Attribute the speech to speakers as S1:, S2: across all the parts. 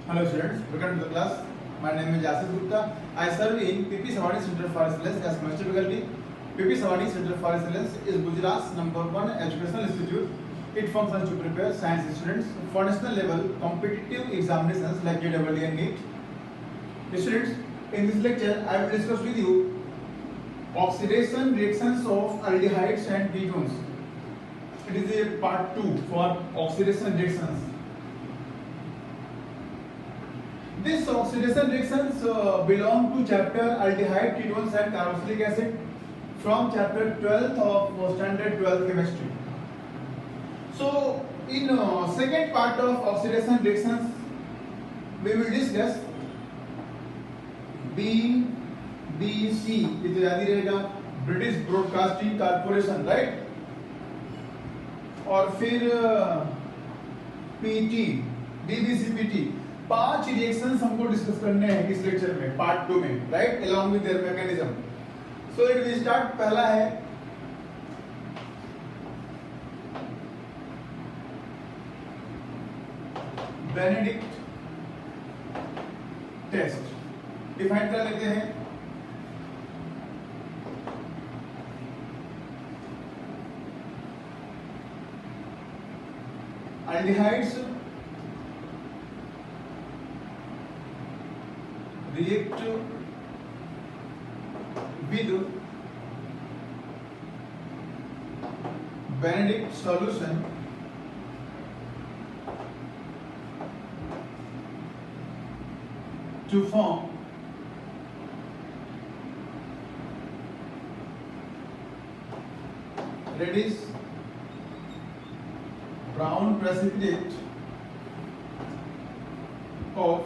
S1: Hello students, welcome to the class. My name is Jasif Gupta. I serve in PP Savani Center for Excellence as Master Faculty. PP Savani Center for Excellence is Gujarat's #1 educational institute. It functions to prepare science students for national level competitive examinations like JEE and NEET. Students, in this lecture, I will discuss with you oxidation reactions of aldehydes and ketones. It is a part 2 for oxidation reactions. These oxidation reactions belong to chapter aldehyde, ketones and carboxylic acid from chapter 12th of standard 12 chemistry. So in second part of oxidation reactions we will discuss BBC, ये तो याद ही रहेगा, British broadcasting corporation, right. और फिर PT, बीबीसीपीटी, 5 reactions हमको discuss करने हैं इस लेक्चर में, पार्ट 2 में, right, along with their mechanism. So it will start. पहला है बेनेडिक्ट टेस्ट, डिफाइन कर लेते हैं। aldehydes react with Benedict solution to form reddish brown precipitate of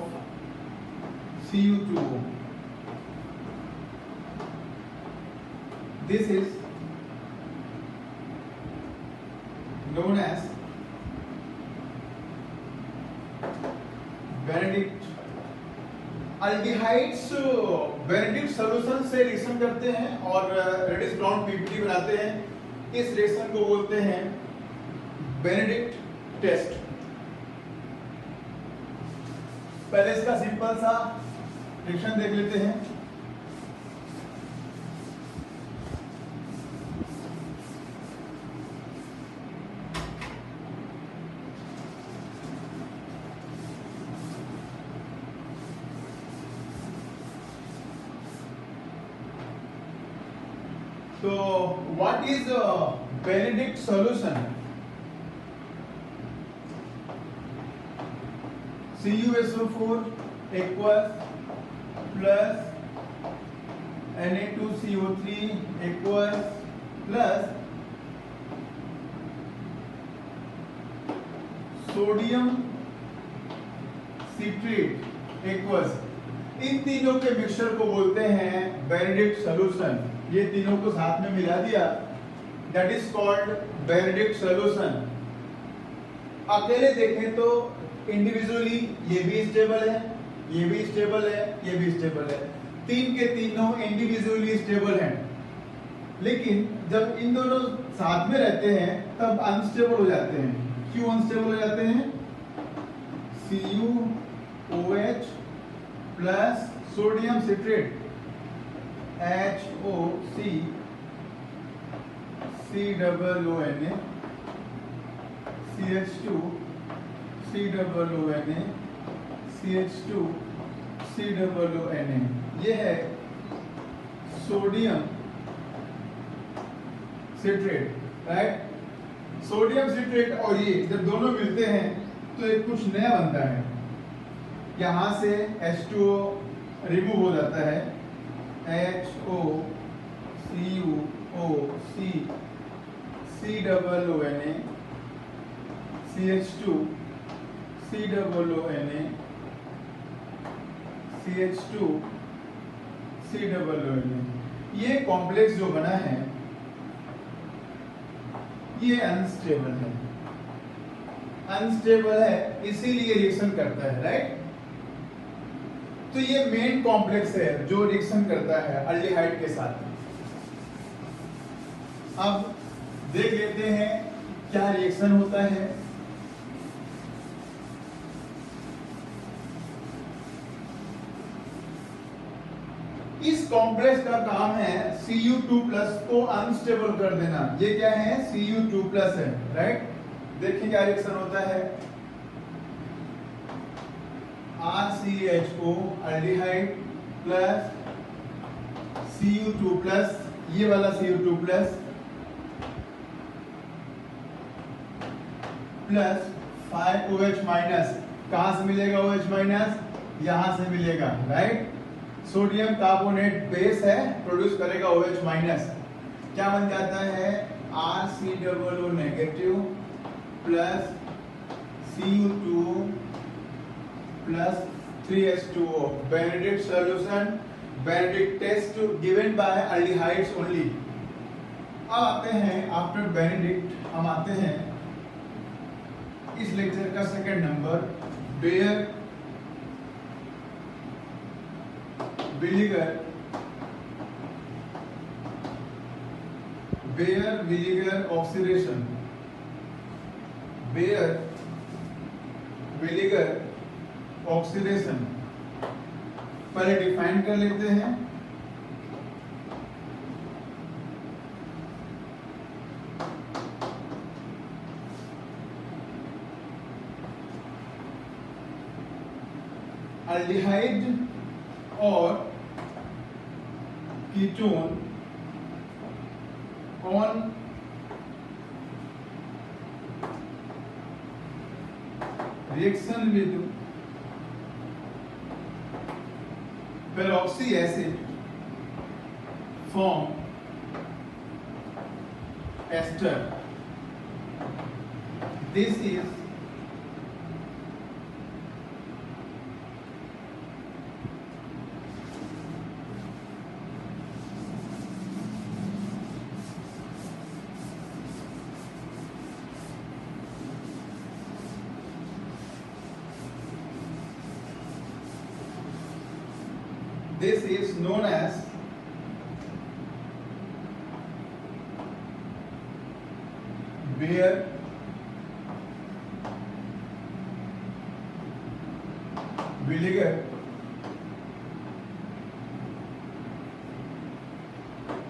S1: Cu2O. This is known as Benedict। Aldehydes Benedict solution से reaction करते हैं और reddish brown PPT बनाते हैं। इस रिएक्शन को बोलते हैं बेनेडिक्ट टेस्ट। पहले इसका सिंपल सा रिएक्शन देख लेते हैं। तो what is Benedict solution? CuSO4 equals plus Na2CO3 equals plus sodium citrate equals, इन तीनों के मिक्सचर को बोलते हैं बेनेडिक्ट सॉल्यूशन। ये तीनों को साथ में मिला दिया, that is called Benedict solution. अकेले देखें तो इंडिविजुअली ये भी स्टेबल है, ये भी स्टेबल है, ये भी स्टेबल है, तीन के तीनों इंडिविजुअली स्टेबल हैं। लेकिन जब इन दोनों साथ में रहते हैं तब अनस्टेबल हो जाते हैं। क्यों अनस्टेबल हो जाते हैं? CuOH plus sodium citrate HOC COONA CH2 COONA CH2 COONA, ये है sodium citrate, right. Sodium citrate और ये जब दोनों मिलते हैं तो एक कुछ नया बनता है। यहां से H2O रिमूव हो जाता है, HOCuOC COONA CH2 COONA CH2 COONA। ये कॉम्प्लेक्स जो बना है ये अनस्टेबल है, अनस्टेबल है इसीलिए रिएक्शन करता है, राइट। तो ये मेन कॉम्प्लेक्स है जो रिएक्शन करता है अल्डिहाइड के साथ। अब देख लेते हैं क्या रिएक्शन होता है। इस कॉम्प्लेक्स का काम है Cu2+ को अनस्टेबल कर देना। ये क्या है? Cu2+ है, राइट। देखिए क्या रिएक्शन होता है, RCHO अल्डिहाइड प्लस Cu2+, ये वाला Cu2+ प्लस 5OH माइनस। कहां से मिलेगा OH माइनस? यहां से मिलेगा, राइट। सोडियम कार्बोनेट बेस है, प्रोड्यूस करेगा OH माइनस। क्या बन जाता है? RCOO negative plus Cu2 plus 3H2O। Benedict solution, Benedict test given by aldehydes only. अब आते हैं आफ्टर बेनेडिक्ट, हम आते हैं इस लेक्चर का सेकंड नंबर, बेयर विनेगर ऑक्सीडेशन। बेयर विनेगर ऑक्सीडेशन पहले डिफाइन कर लेते हैं। अल्डिहाइड और ketone on reaction with peroxy acid form ester. This is known as Bayer vinegar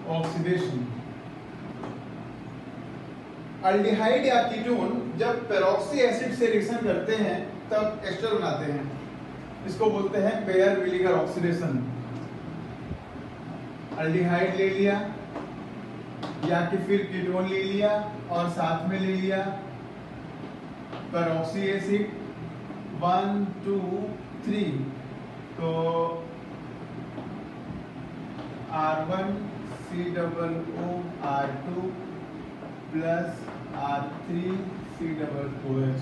S1: oxidation. Aldehyde या कीटोन जब पेरोक्सी एसिड से रिएक्शन करते हैं तब एस्टर बनाते हैं, इसको बोलते हैं बेयर विनेगर ऑक्सीडेशन। अल्डिहाइड ले लिया या कि फिर कीटोन ले लिया और साथ में ले लिया पेरोक्सी एसिड 1 2 3, तो R1 COO R2 plus R3 COOH।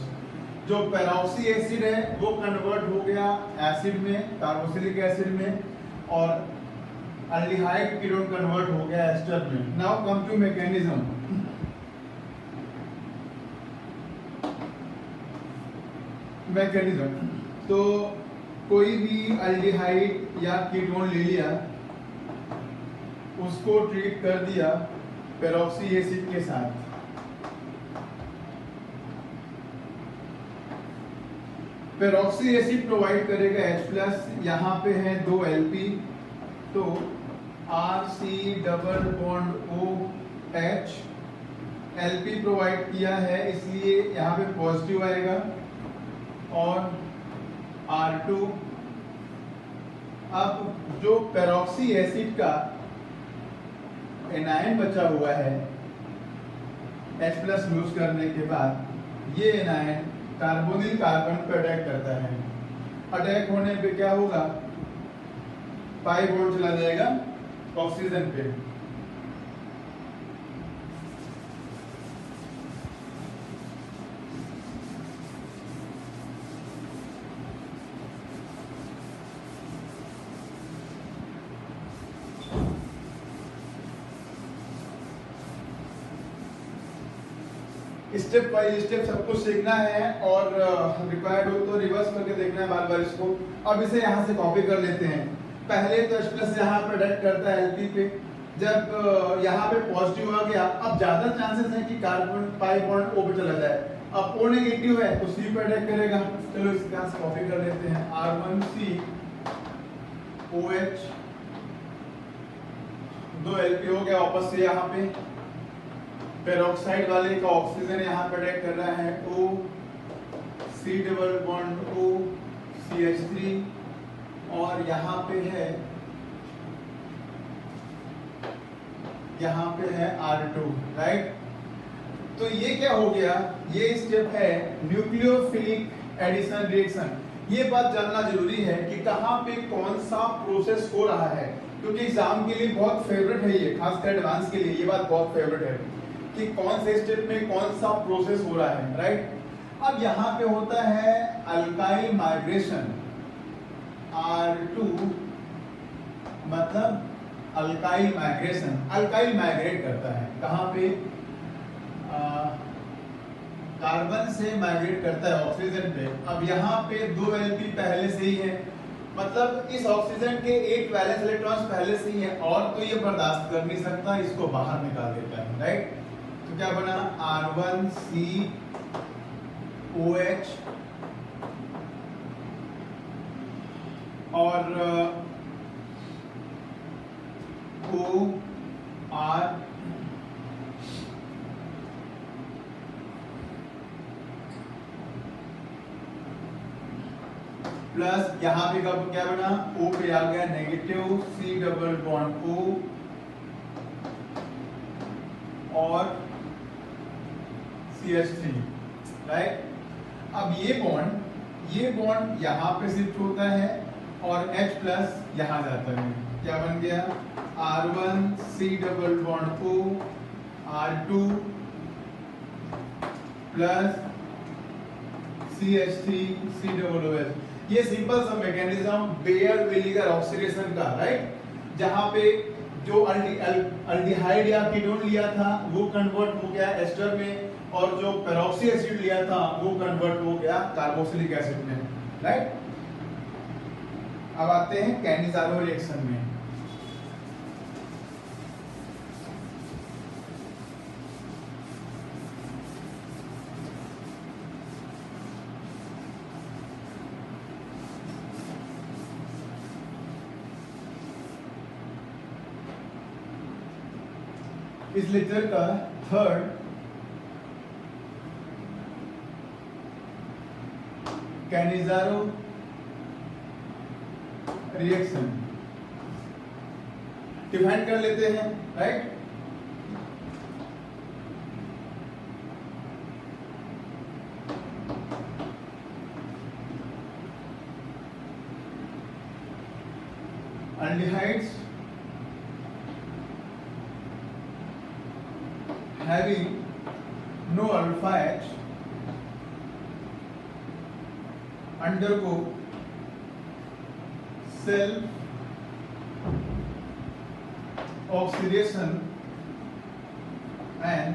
S1: जो पेरोक्सी एसिड है वो कन्वर्ट हो गया एसिड में, कार्बोक्सिलिक एसिड में, और अल्डिहाइड कीटोन कन्वर्ट हो गया एस्टर में। Now come to mechanism. तो कोई भी अल्डिहाइड या कीटोन ले लिया, उसको ट्रीट कर दिया पेरोक्सी एसिड के साथ। पेरोक्सी एसिड प्रोवाइड करेगा H+, यहाँ पे है 2 Lp, तो RC≡OH। Lp प्रोवाइड किया है इसलिए यहाँ पे पॉजिटिव आएगा, और R2। अब जो पेरोक्सी एसिड का एनायन बचा हुआ है H+ लूज करने के बाद, ये एनायन कार्बोनिल कार्बन पर अटैक करता है। अटैक होने पे क्या होगा? पाई बॉन्ड चला जाएगा ऑक्सीजन पे। स्टेप बाय स्टेप सब कुछ सीखना है, और रिक्वायर्ड हो तो रिवर्स करके देखना है बार बार इसको। अब इसे यहाँ से कॉपी कर लेते हैं। पहले तो H+ यहाँ पर अटैक करता है Lp पे, जब यहाँ पे पॉजिटिव आ गया, अब ज्यादा चांसेस है कि कार्बन पाई बॉन्ड O पे चला जाए। अब O नेगेटिव है तो C पे अटैक करेगा। चलो इसके यहाँ से कॉपी कर लेते हैं। R1C OH 2 Lp हो गया वापस से यहाँ पे, पेरोक्साइड वाले का ऑक्सीजन यहाँ पे अटैक कर रहा है O, C double bond O, CH3, और यहाँ पे है R2, राइट। तो ये क्या हो गया, ये स्टेप है न्यूक्लियोफिलिक एडिशन रिएक्शन। ये बात जानना जरूरी है कि कहाँ पे कौन सा प्रोसेस हो रहा है, क्योंकि एग्जाम के लिए बहुत फेवरेट है ये, खासकर एडवांस के लिए ये बात बहुत फेवरेट है कि कौन से स्टेप में कौन सा प्रोसेस हो रहा है, राइट। अब यहाँ पे होता है अल्काइल माइग्रेशन, R2 मतलब अल्काइल माइग्रेशन, अल्काइल माइग्रेट करता है कहाँ पे, कार्बन से माइग्रेट करता है ऑक्सीजन पे। अब यहाँ पे 2 Lp पहले से ही है, मतलब इस ऑक्सीजन के 8 वैलेंस इलेक्ट्रॉन्स पहले से ही है, और तो ये बर्दाश्त कर नहीं सकता, इसको बाहर निकाल देता है, राइट। तो क्या बना, R1COH और OR प्लस यहाँ पे क्या बना, O पे आ गया negative, C double bond O और CH3, राइट। अब ये बॉन्ड यहाँ पे शिफ्ट होता है और H प्लस यहाँ जाता है, क्या बन गया, R1C double bond O, R2 plus CH3 C double OH। ये सिंपल सा मैकेनिज्म बेयर विलिगर ऑक्सीडेशन का, राइट, जहां पे जो अल्डिहाइड या कीटोन लिया था वो कन्वर्ट हो गया एस्टर में, और जो पेरोक्सी एसिड लिया था वो कन्वर्ट हो गया कार्बोक्सिलिक एसिड में, राइट। अब आते हैं कैनिज़ारो रिएक्शन में। इस लेक्चर का थर्ड कैनिज़ारो रिएक्शन डिफाइन कर लेते हैं, right. aldehydes having no alpha H undergo self oxidation and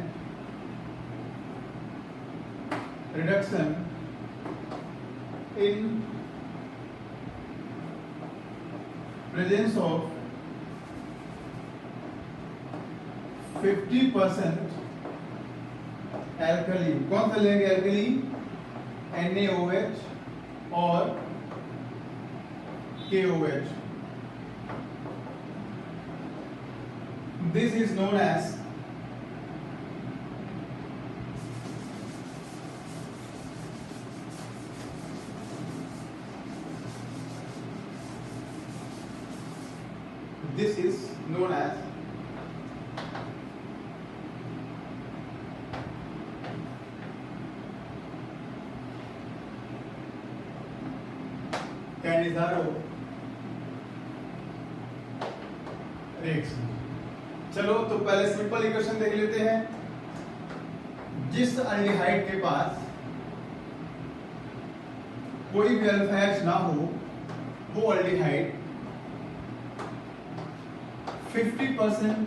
S1: reduction in presence of 50% alkali. कौन सा लेंगे एल्कली, NaOH और KOH। This is known as Cannizzaro reaction. चलो तो पहले सिंपल इक्वेशन देख लेते हैं। जिस एल्डिहाइड के पास कोई भी अल्फा H ना हो वो एल्डिहाइड 50%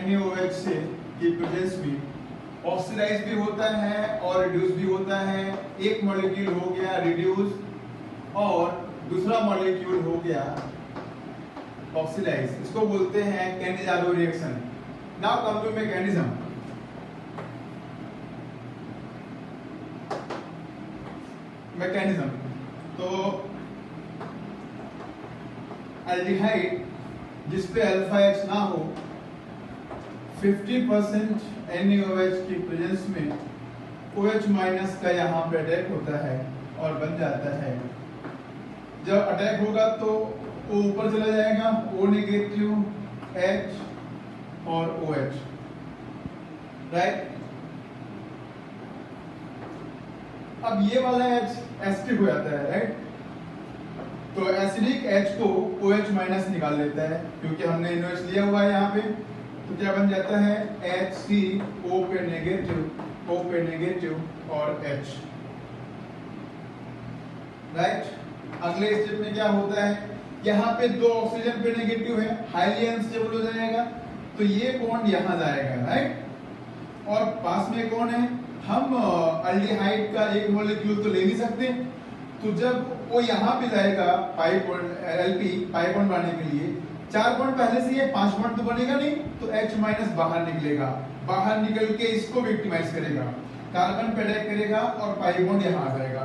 S1: NaOH से की प्रेजेंस में ऑक्सीडाइज भी होता है और रिड्यूस भी होता है। एक मॉलिक्यूल हो गया रिड्यूस और दूसरा मॉलिक्यूल हो गया ऑक्सीडाइज। इसको बोलते हैं Cannizzaro reaction. Now come to mechanism. तो एल्डिहाइड जिसपे अल्फा एच ना हो, 50% NaOH की प्रेजेंस में OH माइनस का यहाँ पे अटैक होता है और बन जाता है। जब अटैक होगा तो O ऊपर चला जाएगा, O नेगेटिव, H और OH, राइट। अब ये वाला H एसिडिक हो जाता है, राइट। तो एसिडिक H को OH माइनस निकाल लेता है, क्योंकि हमने NaOH लिया हुआ है यहाँ पे। तो क्या बन जाता है, HCO पे नेगेटिव, O पे नेगेटिव और H, राइट। अगले स्टेप में क्या होता है, यहाँ पे 2 ऑक्सीजन पे नेगेटिव है, हाईली अनस्टेबल हो जाएगा, तो ये बॉन्ड यहाँ जाएगा, राइट। और पास में कौन है, हम अल्डिहाइड का एक मॉलिक्यूल तो ले नहीं सकते, तो जब वो यहाँ पे जाएगा pi bond LP pi bond बनाने के लिए, 4 बॉन्ड पहले से है, 5 बॉन्ड तो बनेगा नहीं, तो H माइनस बाहर निकलेगा, बाहर निकल के इसको विक्टिमाइज करेगा, कार्बन पे अटैक करेगा और पाई बॉन्ड यहाँ आ जाएगा।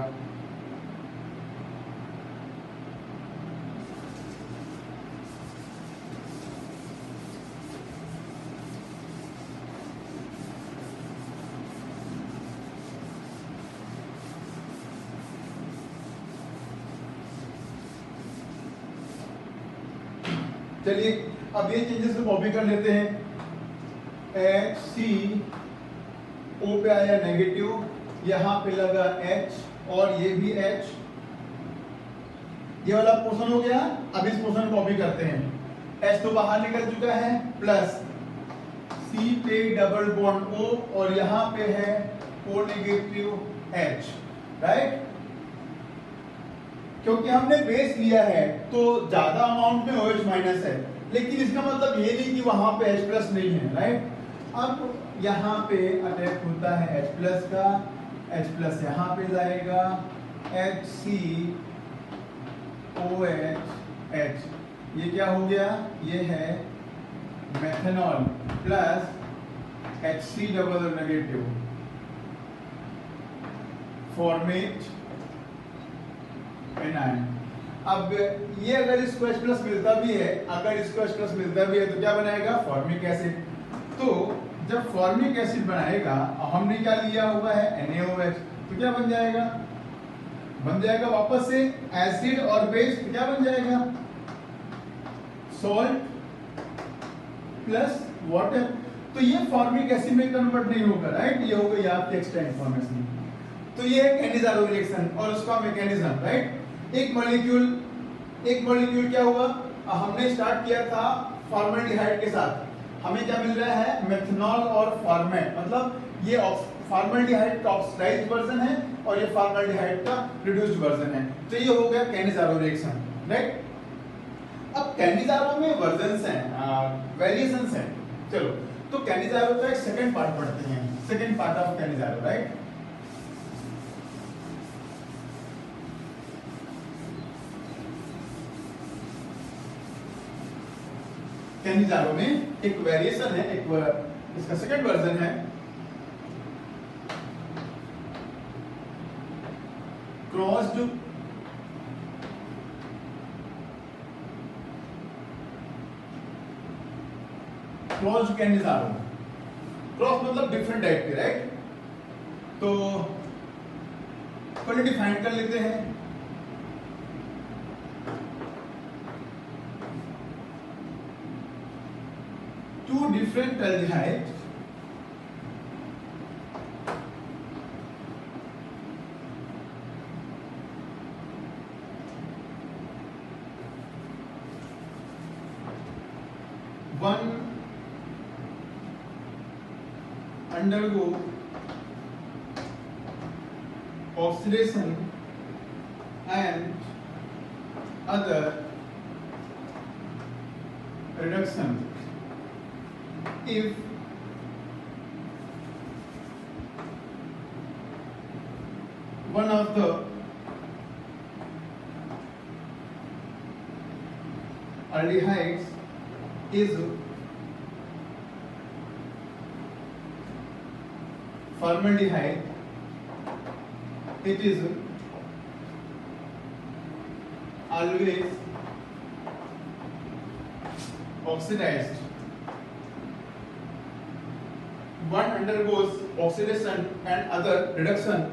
S1: चलिए अब ये चेंजेस को कॉपी कर लेते हैं। HCO पे आया नेगेटिव, यहाँ पे लगा H और ये भी H, ये वाला पोर्शन हो गया। अब इस पोर्शन को कॉपी करते हैं। H तो बाहर निकल चुका है, प्लस C पे डबल बॉन्ड O और यहाँ पे है O नेगेटिव H, राइट। क्योंकि हमने बेस लिया है तो ज्यादा अमाउंट में OH माइनस है, लेकिन इसका मतलब ये नहीं कि वहां पे H प्लस नहीं है, राइट। अब यहाँ पे अटैक होता है H प्लस का, H प्लस यहाँ पे जाएगा, HCOH, ये क्या हो गया, ये है methanol plus HC double negative, format anion. अब ये अगर इसको H प्लस मिलता भी है, अगर इसको H प्लस मिलता भी है तो क्या बनाएगा, फॉर्मिक एसिड। तो जब फॉर्मिक एसिड बनाएगा, हमने क्या लिया हुआ है, NaOH, तो क्या बन जाएगा, वापस से एसिड और बेस, तो क्या बन जाएगा, सॉल्ट प्लस वाटर। तो ये फॉर्मिक एसिड में कन्वर्ट नहीं होगा, राइट। ये हो गई आपकी एक्स्ट्रा इंफॉर्मेशन। तो ये है कैनिजारो रिएक्शन और उसका मैकेनिज्म, राइट। एक मॉलिक्यूल क्या हुआ, हमने स्टार्ट किया था फॉर्मल्डिहाइड के साथ, हमें क्या मिल रहा है, मेथनॉल और फॉर्मेट, मतलब ये फॉर्मल्डिहाइड का ऑक्सीडाइज्ड वर्जन है और ये फॉर्मल्डिहाइड का रिड्यूस्ड वर्जन है। तो ये हो गया कैनिजारो रिएक्शन, राइट। अब कैनिजारो में वर्जन्स हैं, वेरिएशंस हैं। चलो तो कैनिजारो का एक सेकंड पार्ट पढ़ते हैं, second part of Cannizzaro, right. Cannizzaro में एक वेरिएशन है, एक इसका सेकंड वर्जन है, क्रॉस्ड कैनिजारो। क्रॉस मतलब डिफरेंट टाइप के, राइट। तो पहले डिफाइन कर लेते हैं। Two different aldehydes one undergo oxidation and other reduction if one of the aldehydes is formaldehyde, it is always oxidized, one undergoes oxidation and other reduction.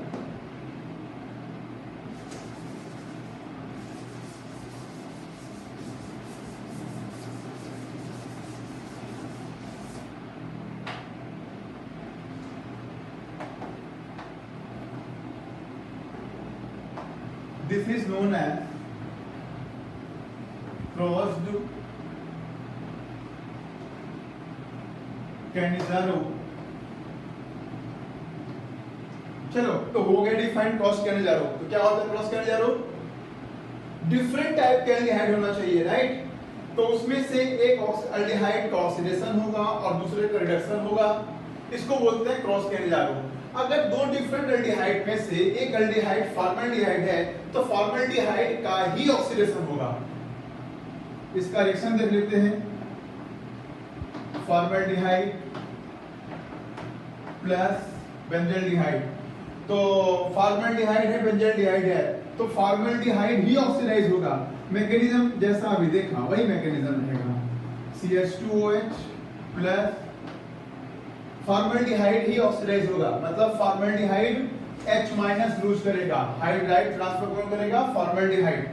S1: This is known as crossed Cannizzaro. चलो तो हो गया defined cross Cannizzaro. तो क्या होता है cross Cannizzaro? Different type के aldehyde होना चाहिए, राइट? तो उसमें से एक एल्डिहाइड का ऑक्सीडेशन होगा और दूसरे का रिडक्शन होगा, इसको बोलते हैं क्रॉस कैनिजारो। अगर दो डिफरेंट एल्डिहाइड में से एक एल्डिहाइड फॉर्मल्डिहाइड है तो फॉर्मल्डिहाइड का ही ऑक्सीडेशन होगा। इसका रिएक्शन देख लेते हैं। फॉर्मल्डिहाइड प्लस बेंजल्डिहाइड, तो फॉर्मल्डिहाइड है बेंजल्डिहाइड है तो फॉर्मल्डिहाइड ही ऑक्सीडाइज होगा। मैकेनिज्म जैसा अभी देखा वही मैकेनिज्म रहेगा। CH2OH प्लस फॉर्मल्डिहाइड ही ऑक्सीडाइज होगा, मतलब फॉर्मल्डिहाइड H- लूज करेगा, हाइड्राइड ट्रांसफर कौन करेगा? Formaldehyde.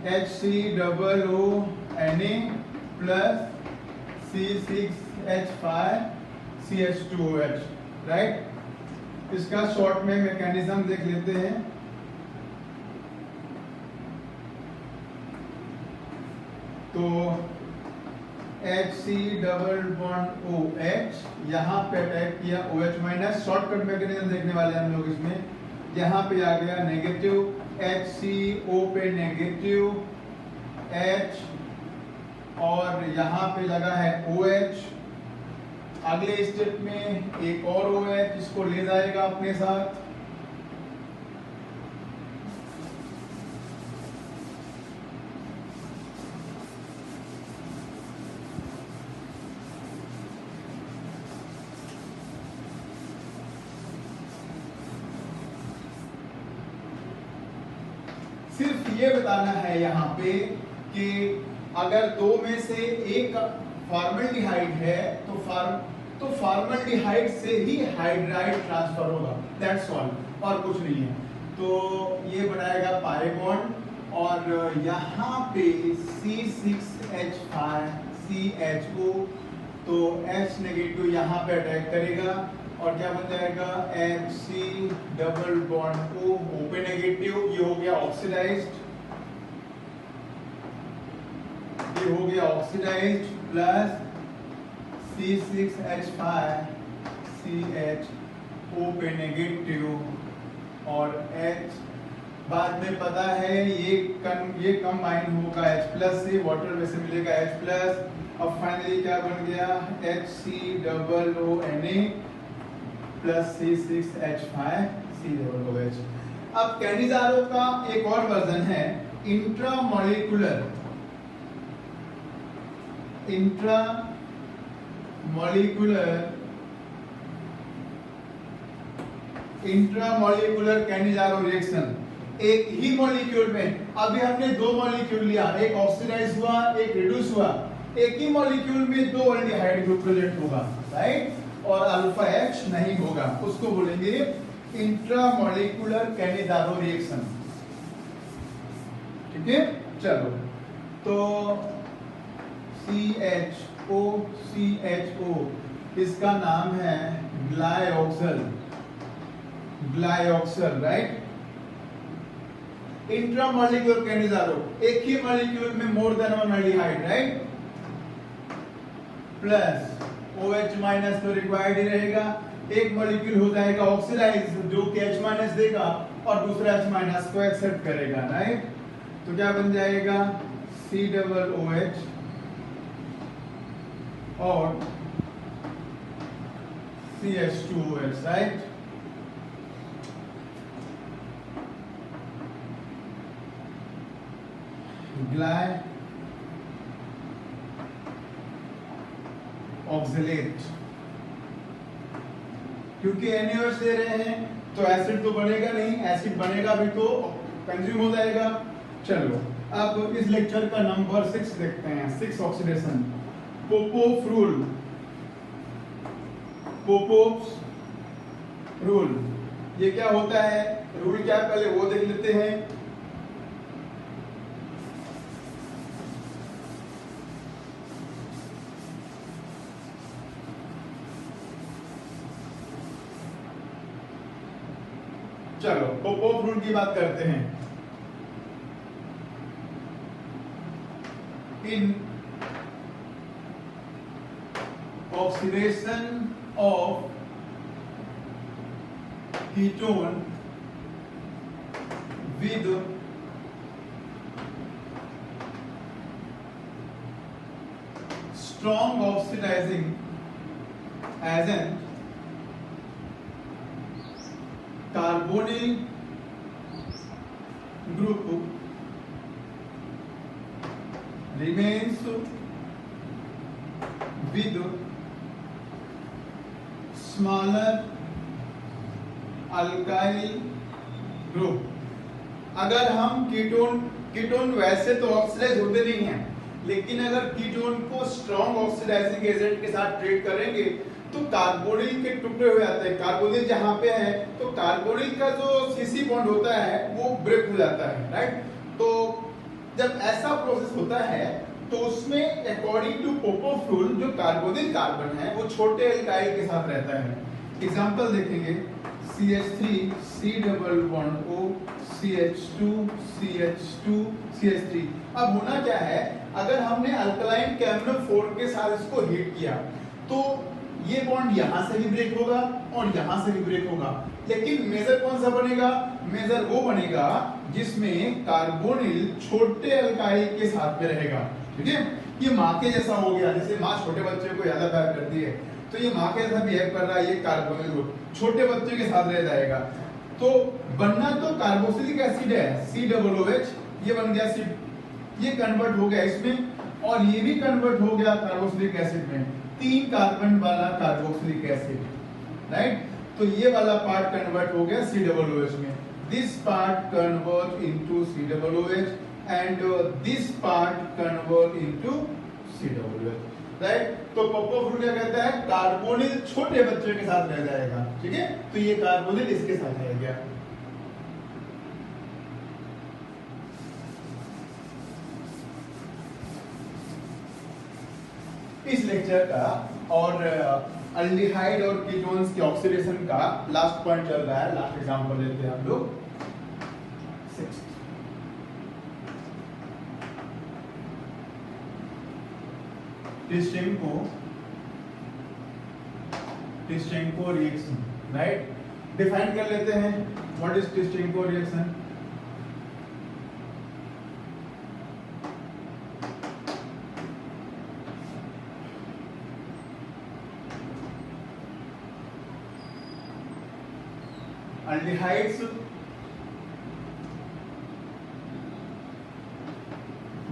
S1: HCOONA plus C6H5CH2OH, right? इसका शॉर्ट में मैकेनिज्म देख लेते हैं। तो HC⋯OH यहाँ पे अटैक किया OH-, शॉर्टकट मैकेनिज्म देखने वाले हम लोग इसमें। यहाँ पे आ गया नेगेटिव, HCO पे नेगेटिव H और यहाँ पे लगा है OH। अगले स्टेप में एक और OH इसको ले जाएगा अपने साथ। सिर्फ ये बताना है यहाँ पे कि अगर दो में से एक फॉर्मल्डिहाइड है तो फॉर्मल्डिहाइड से ही हाइड्राइड ट्रांसफर होगा, दैट्स ऑल, और कुछ नहीं है। तो ये बनाएगा पाई बॉन्ड और यहाँ पे C6H5CHO, तो H नेगेटिव यहाँ पे अटैक करेगा और क्या बन जाएगा? HC⋯O पे नेगेटिव, ये हो गया ऑक्सीडाइज्ड, ये हो गया ऑक्सीडाइज्ड प्लस C6H5CHO पे नेगेटिव और H बाद में पता है ये कंबाइन होगा H+ से, वाटर में से मिलेगा H+। अब फाइनली क्या बन गया? HCOONA plus C6H5COOH। अब कैनिजारो का एक और वर्जन है इंट्रामॉलिक्यूलर कैनिजारो रिएक्शन। एक ही मॉलिक्यूल में, अभी हमने दो मॉलिक्यूल लिया, एक ऑक्सीडाइज हुआ एक रिड्यूस हुआ, एक ही मॉलिक्यूल में दो एल्डिहाइड ग्रुप प्रेजेंट होगा, राइट? और अल्फा H नहीं होगा, उसको बोलेंगे इंट्रामॉलिक्यूलर कैनिजारो रिएक्शन। ठीक है, चलो तो CHO इसका नाम है ग्लाइऑक्सल, राइट? इंट्रामॉलिक्यूलर कैनिजारो, एक ही मॉलिक्यूल में more than one aldehyde, right? Plus OH- तो रिक्वायर्ड ही रहेगा। एक मॉलिक्यूल हो जाएगा ऑक्सीडाइज जो कि H- देगा और दूसरा H- को एक्सेप्ट करेगा, राइट? तो क्या बन जाएगा? COOH और CH2OH, राइट? ग्लाइऑक्सिलेट, क्योंकि NaOH दे रहे हैं तो एसिड तो बनेगा नहीं, एसिड बनेगा भी तो कंज्यूम हो जाएगा। चलो अब इस लेक्चर का नंबर 6 देखते हैं। 6 ऑक्सीडेशन, पोपोव रूल। पोपोव्स रूल ये क्या होता है, रूल क्या है पहले वो देख लेते हैं। चलो पोपोव रूल की बात करते हैं। In oxidation of ketone with strong oxidizing agent carbonyl group remains with smaller alkyl group। अगर हम कीटोन वैसे तो ऑक्सीडाइज होते नहीं हैं, लेकिन अगर कीटोन को स्ट्रॉन्ग ऑक्सीडाइजिंग एजेंट के साथ ट्रीट करेंगे तो कार्बोनिल के टुकड़े हो जाते हैं। कार्बोनिल जहां पे है तो कार्बोनिल का जो सीसी बॉन्ड होता है वो ब्रेक हो जाता है, राइट। तो जब ऐसा प्रोसेस होता है तो उसमें अकॉर्डिंग टू पोपोव रूल जो कार्बोनिल कार्बन है वो छोटे एल्काइल के साथ रहता है। एग्जांपल देखेंगे, CH3 C double bond O CH2 CH2 CH3। अब होना क्या है, अगर हमने अल्कलाइन KMnO4 के साथ इसको हीट किया तो ये बॉन्ड यहां से भी ब्रेक होगा और यहां से भी ब्रेक होगा, लेकिन मेजर कौन सा बनेगा, मेजर वो बनेगा जिसमें कार्बोनिल छोटे अल्काइल के साथ में रहेगा। ठीक है, ये माँ के जैसा हो गया, जैसे माँ छोटे बच्चे को ज्यादा प्यार करती है तो ये माँ के जैसा बिहेव कर रहा है, ये कार्बोनिल ग्रुप छोटे बच्चे के साथ रह जाएगा। तो बनना तो कार्बोक्सिलिक एसिड है COOH, ये बन गया C, ये कन्वर्ट हो गया इसमें और ये भी कन्वर्ट हो गया कार्बोक्सिलिक एसिड में, 3 कार्बन वाला कार्बोक्सिलिक एसिड, राइट। तो ये वाला पार्ट कन्वर्ट हो गया COOH में। This part convert into COOH and this part convert into COOH, right. तो पोपोव रूल क्या कहता है, कार्बोनिल छोटे बच्चे के साथ रह जाएगा। ठीक है, तो ये कार्बोनिल इसके साथ रह गया। इस लेक्चर का और अल्डिहाइड और कीटोन्स के ऑक्सीडेशन का लास्ट पॉइंट चल रहा है। लास्ट एग्जांपल लेते हैं हम लोग 6। टिस्टेंको रिएक्शन, राइट। डिफाइन कर लेते हैं, what is Tishchenko reaction. Aldehydes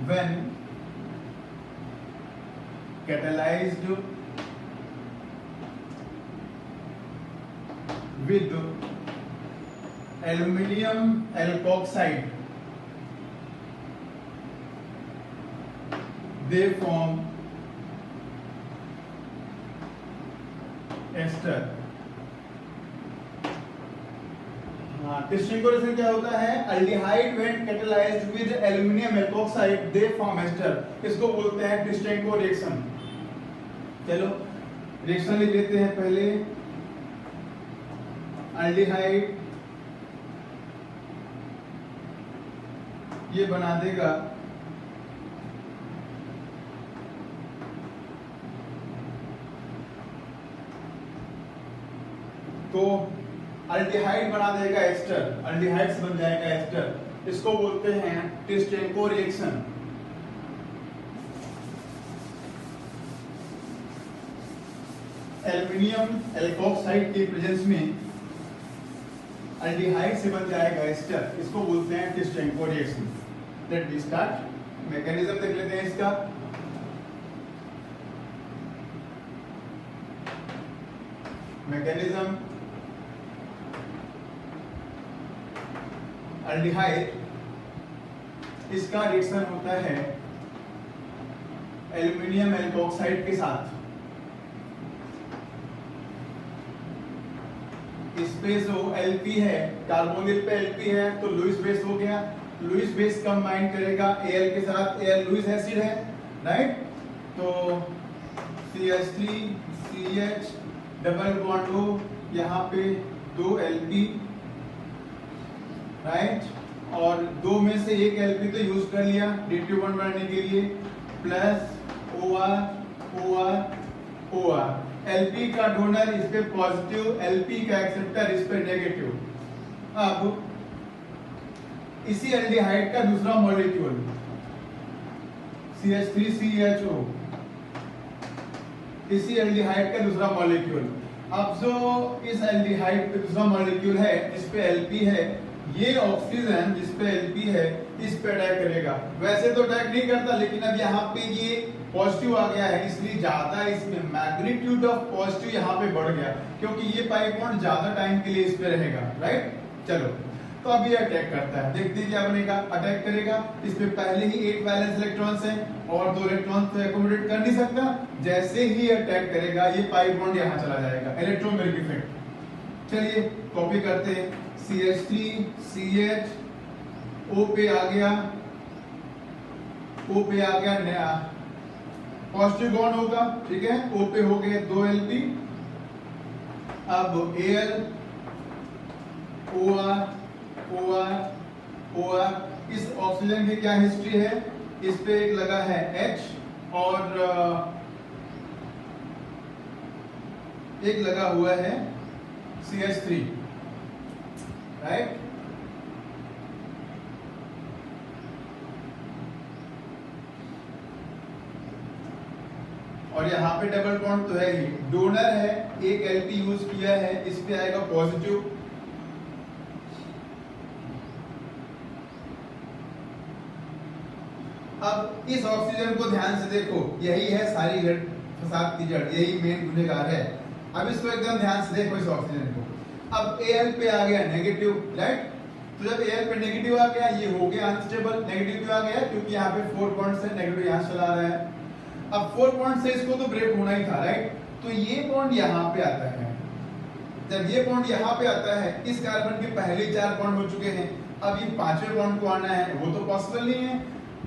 S1: when catalyzed with aluminium alkoxide they form ester। Tishchenko reaction क्या होता है, aldehyde when catalysed with aluminium alkoxide they form ester, इसको बोलते हैं टिस्टेंको रिएक्शन। चलो रिएक्शन लिख लेते हैं पहले। अल्डिहाइड ये बना देगा तो अल्डिहाइड बना देगा एस्टर, अल्डिहाइड्स बन जाएगा एस्टर, इसको बोलते हैं टिस्टेंको रिएक्शन। एल्युमिनियम एल्कोक्साइड के प्रेजेंस में अल्डिहाइड से बन जाएगा एस्टर, इसको बोलते हैं Tishchenko reaction. Let me start. Mechanism देख लेते हैं इसका। मैकेनिज्म, aldehyde इसका रिएक्शन होता है एल्युमिनियम एल्कोक्साइड के साथ। इस पे जो Lp है, कार्बोनिल पे Lp है तो लुईस बेस हो गया। लुईस बेस कंबाइन करेगा Al के साथ, Al लुईस एसिड है, राइट। तो CH3 CH डबल बॉन्ड हो, यहाँ पे 2 Lp, राइट, और दो में से एक Lp तो यूज कर लिया D2 बॉन्ड बनाने के लिए, plus OR OR OR। Lp का डोनर इस पे पॉजिटिव, Lp का एक्सेप्टर इस पे नेगेटिव। अब इसी एल्डिहाइड का दूसरा मॉलिक्यूल CH3CHO, इसी एल्डिहाइड का दूसरा मॉलिक्यूल। अब जो इस एल्डिहाइड पे दूसरा मॉलिक्यूल है जिस पे Lp है, ये ऑक्सीजन जिस पे Lp है इस पे अटैक करेगा। वैसे तो अटैक नहीं करता, लेकिन अब यहाँ पे ये पॉजिटिव आ गया है, इसलिए ज्यादा इसमें मैग्नीट्यूड ऑफ पॉजिटिव यहाँ पे बढ़ गया, क्योंकि ये पाई बॉन्ड ज्यादा टाइम के लिए इस पे रहेगा, राइट। चलो, तो अब ये अटैक करता है, देखते हैं क्या बनेगा। अटैक करेगा, इस पे पहले ही 8 वैलेंस इलेक्ट्रॉन्स हैं और 2 इलेक्ट्रॉन्स तो एकोमोडेट कर नहीं सकता। जैसे ही अटैक करेगा ये पाई बॉन्ड यहाँ चला जाएगा, इलेक्ट्रोमेरिक इफेक्ट। चलिए कॉपी करते हैं, CH3 CH O पे आ गया, O पे आ गया नया पॉजिटिव बॉन्ड होगा, ठीक है। O पे हो गए 2 Lp, अब Al OR OR OR। इस ऑक्सीजन की क्या हिस्ट्री है, इस पे एक लगा है H और एक लगा हुआ है CH3, राइट। और यहाँ पे डबल बॉन्ड तो है ही, डोनर है, एक Lp यूज किया है, इस पे आएगा पॉजिटिव। अब इस ऑक्सीजन को ध्यान से देखो, यही है सारी फसाद की जड़, यही मेन गुनहगार है। अब इसको एकदम ध्यान से देखो इस ऑक्सीजन को। अब Al पे आ गया नेगेटिव, राइट। तो जब Al पे नेगेटिव आ गया, ये हो गया अनस्टेबल। नेगेटिव क्यों आ गया, क्योंकि यहाँ पे 4 बॉन्ड से नेगेटिव यहाँ चला रहा है। अब 4 बॉन्ड से इसको तो ब्रेक होना ही था, राइट। तो ये बॉन्ड यहाँ पे आता है, जब ये बॉन्ड यहाँ पे आता है, इस कार्बन के पहले 4 बॉन्ड हो चुके हैं, अब ये 5वें बॉन्ड को आना है, वो तो पॉसिबल नहीं है।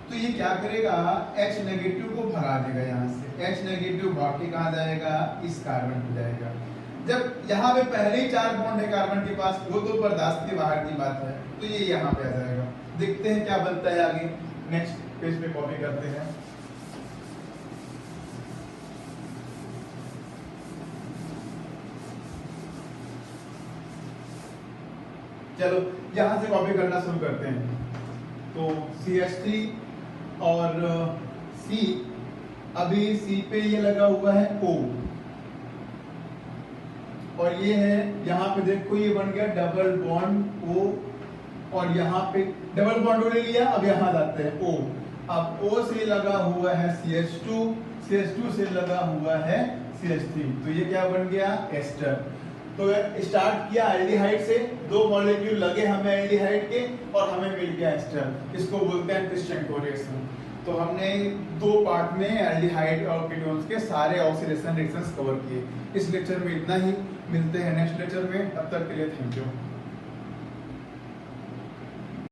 S1: तो ये क्या करेगा, H नेगेटिव को भगा देगा यहाँ से। H नेगेटिव भाग के कहाँ जाएगा, इस कार्बन पे जाएगा। जब यहाँ पे पहले ही 4 बॉन्ड है कार्बन के पास, वो तो बर्दाश्त के बाहर की बात है, तो ये यहाँ पे आ जाएगा। देखते हैं क्या बनता है आगे, नेक्स्ट पेज पे कॉपी करते हैं। चलो यहां से कॉपी करना शुरू करते हैं। तो CH3 और C, अभी C पे ये लगा हुआ है O, और ये है यहाँ पे देखो, ये बन गया डबल बॉन्ड O, और यहाँ पे डबल बॉन्ड O ले लिया। अब यहाँ जाते हैं O, अब O से लगा हुआ है CH2, CH2 से लगा हुआ है CH3, तो ये क्या बन गया, एस्टर। तो स्टार्ट किया एल्डिहाइड से, 2 मॉलिक्यूल लगे हमें एल्डिहाइड के और हमें मिल गया एस्टर। इसको बोलते हैं क्रिस्टेंको रिएक्शन। तो हमने 2 पार्ट में एल्डिहाइड और कीटोन्स के सारे ऑक्सीडेशन रिएक्शंस कवर किए। इस लेक्चर में इतना ही, मिलते हैं नेक्स्ट लेक्चर में, तब तक के लिए थैंक यू।